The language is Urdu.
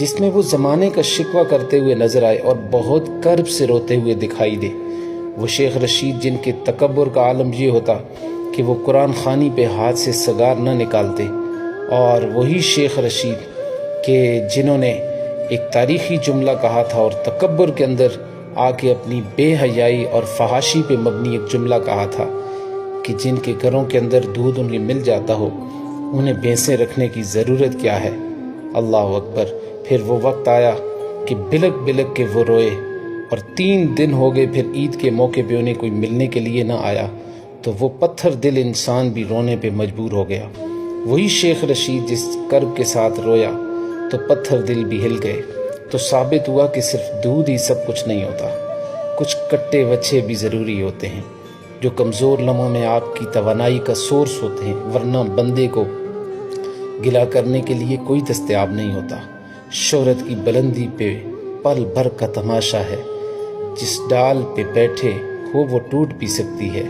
جس میں وہ زمانے کا شکوہ کرتے ہوئے نظر آئے اور بہت کرب سے روتے ہوئے دکھائی دے۔ وہ شیخ رشید جن کے تکبر کا عالم یہ ہوتا کہ وہ قرآن خوانی پہ ہاتھ سے سگار نہ نکالتے، اور وہی شیخ رشید کہ جنہوں نے ایک تاریخی جملہ کہا تھا اور تکبر کے اندر آ کے اپنی بے حیائی اور فحاشی پہ مبنی ایک جملہ کہا تھا کہ جن کے گھروں کے اندر دودھ انہیں مل جاتا ہو انہیں بھینسیں رکھنے کی ضرورت کیا ہے۔ اللہ اکبر۔ پھر وہ وقت آیا کہ بلک بلک کے وہ روئے، اور 3 دن ہو گئے پھر عید کے موقع پہ انہیں کوئی ملنے کے لیے نہ آیا، تو وہ پتھر دل انسان بھی رونے پہ مجبور ہو گیا۔ وہی شیخ رشید جس کرب کے ساتھ رویا تو پتھر دل بھی ہل گئے۔ تو ثابت ہوا کہ صرف دودھ ہی سب کچھ نہیں ہوتا، کچھ کٹے وچھے بھی ضروری ہوتے ہیں جو کمزور لمحوں میں آپ کی توانائی کا سورس ہوتے ہیں، ورنہ بندے کو گلا کرنے کے لیے کوئی دستیاب نہیں ہوتا۔ شہرت کی بلندی پہ پل بھر کا تماشا ہے، جس ڈال پہ بیٹھے ہو وہ ٹوٹ بھی سکتی ہے۔